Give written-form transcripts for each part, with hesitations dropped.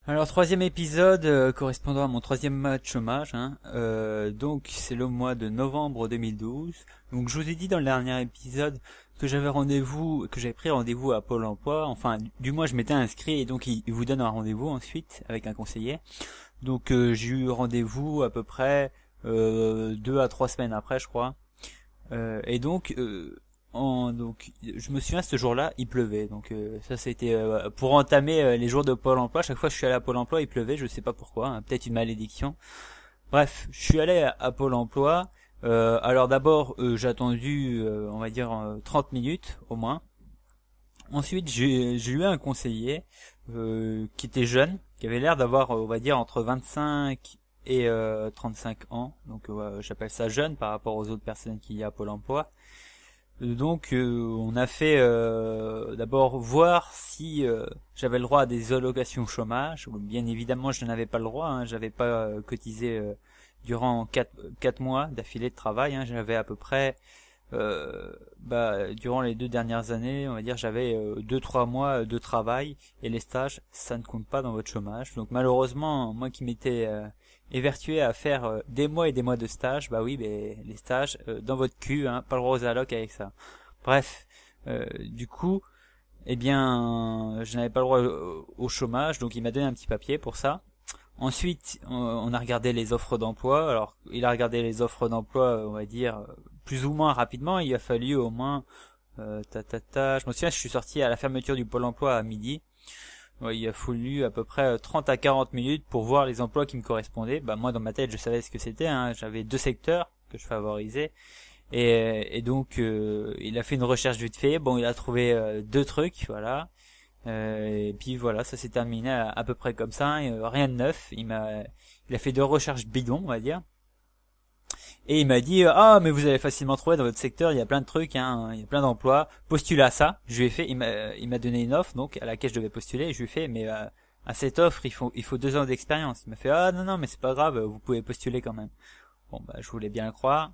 Alors troisième épisode correspondant à mon troisième mois de chômage, hein. Donc c'est le mois de novembre 2012. Donc je vous ai dit dans le dernier épisode que j'avais pris rendez-vous à Pôle Emploi. Enfin, du moins je m'étais inscrit et donc il vous donne un rendez-vous ensuite avec un conseiller. Donc j'ai eu rendez-vous à peu près 2 à 3 semaines après, je crois. Et donc je me souviens ce jour-là, il pleuvait. Donc ça c'était pour entamer les jours de Pôle Emploi. Chaque fois que je suis allé à Pôle Emploi, il pleuvait. Je sais pas pourquoi, hein, peut-être une malédiction. Bref, je suis allé à Pôle Emploi. Alors d'abord j'ai attendu, on va dire 30 minutes au moins. Ensuite j'ai eu un conseiller qui était jeune, qui avait l'air d'avoir, on va dire, entre 25 et 35 ans. Donc j'appelle ça jeune par rapport aux autres personnes qu'il y a à Pôle Emploi. Donc on a fait d'abord voir si j'avais le droit à des allocations chômage. Bien évidemment, je n'avais pas le droit, hein. J'avais pas cotisé durant 4 mois d'affilée de travail, hein. J'avais à peu près durant les 2 dernières années, on va dire, j'avais 2 3 mois de travail, et les stages, ça ne compte pas dans votre chômage. Donc malheureusement, moi qui m'étais évertué à faire des mois et des mois de stage, bah oui, mais les stages dans votre cul, hein, pas le droit aux allocs avec ça. Bref, du coup, eh bien, je n'avais pas le droit au chômage, donc il m'a donné un petit papier pour ça. Ensuite, on a regardé les offres d'emploi. Alors, il a regardé les offres d'emploi, on va dire, plus ou moins rapidement. Il a fallu au moins, je me souviens, je suis sorti à la fermeture du pôle emploi à midi. Ouais, il a fallu à peu près 30 à 40 minutes pour voir les emplois qui me correspondaient. Bah moi, dans ma tête, je savais ce que c'était, hein. J'avais deux secteurs que je favorisais. Et donc, il a fait une recherche vite fait. Bon, il a trouvé deux trucs, voilà. Et puis voilà, ça s'est terminé à peu près comme ça, et, rien de neuf. Il a fait deux recherches bidons, on va dire. Et il m'a dit ah mais vous allez facilement trouver dans votre secteur, il y a plein de trucs, hein, il y a plein d'emplois. Postulez à ça. Je lui ai fait, il m'a donné une offre donc à laquelle je devais postuler. Et je lui ai fait mais à cette offre il faut 2 ans d'expérience. Il m'a fait ah non non mais c'est pas grave, vous pouvez postuler quand même. Bon bah je voulais bien le croire.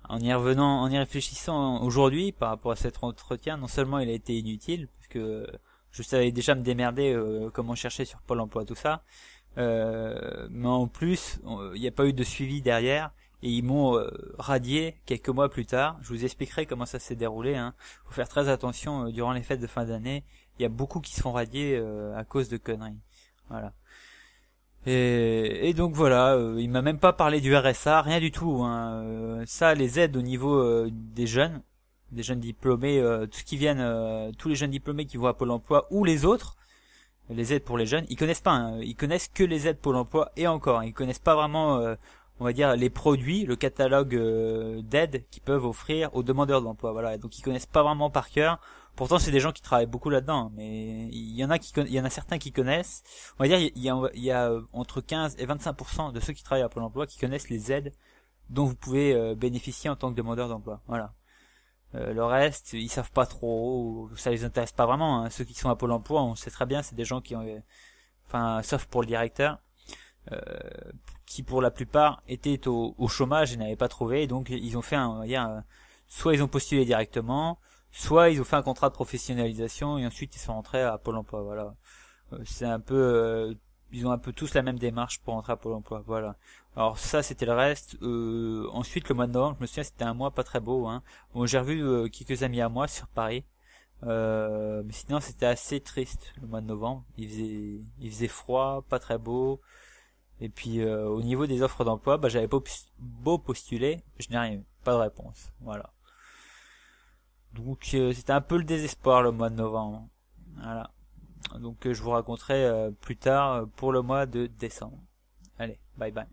En y réfléchissant aujourd'hui par rapport à cet entretien, non seulement il a été inutile parce que je savais déjà me démerder comment chercher sur Pôle Emploi tout ça, mais en plus il n'y a pas eu de suivi derrière et ils m'ont radié quelques mois plus tard. Je vous expliquerai comment ça s'est déroulé, hein. Faut faire très attention durant les fêtes de fin d'année. Il y a beaucoup qui se font radier à cause de conneries. Voilà. Et donc voilà, il m'a même pas parlé du RSA, rien du tout, hein. Ça, les aides au niveau des jeunes diplômés, tout ce qui viennent, tous les jeunes diplômés qui vont à Pôle Emploi ou les autres, les aides pour les jeunes, ils connaissent pas, hein. Ils connaissent que les aides Pôle Emploi et encore, ils connaissent pas vraiment, on va dire, les produits, le catalogue d'aides qu'ils peuvent offrir aux demandeurs d'emploi. Voilà, donc ils connaissent pas vraiment par cœur. Pourtant, c'est des gens qui travaillent beaucoup là-dedans, mais il y en a certains qui connaissent. On va dire, il y a entre 15 et 25% de ceux qui travaillent à Pôle Emploi qui connaissent les aides dont vous pouvez bénéficier en tant que demandeur d'emploi. Voilà. Le reste, ils savent pas trop, ça les intéresse pas vraiment, hein. Ceux qui sont à Pôle Emploi, on sait très bien, c'est des gens qui ont, enfin, sauf pour le directeur, euh, qui pour la plupart étaient au chômage et n'avaient pas trouvé, et donc ils ont fait on va dire, soit ils ont postulé directement, soit ils ont fait un contrat de professionnalisation et ensuite ils sont rentrés à Pôle Emploi. Voilà. C'est un peu, ils ont un peu tous la même démarche pour rentrer à Pôle Emploi. Voilà. Alors ça c'était le reste. Ensuite le mois de novembre, je me souviens c'était un mois pas très beau, hein. Bon, j'ai revu quelques amis à moi sur Paris. Mais sinon c'était assez triste le mois de novembre. Il faisait froid, pas très beau. Et puis au niveau des offres d'emploi, bah j'avais beau postuler, je n'ai rien eu, pas de réponse. Voilà. Donc c'était un peu le désespoir le mois de novembre. Voilà. Donc je vous raconterai plus tard pour le mois de décembre. Allez, bye bye.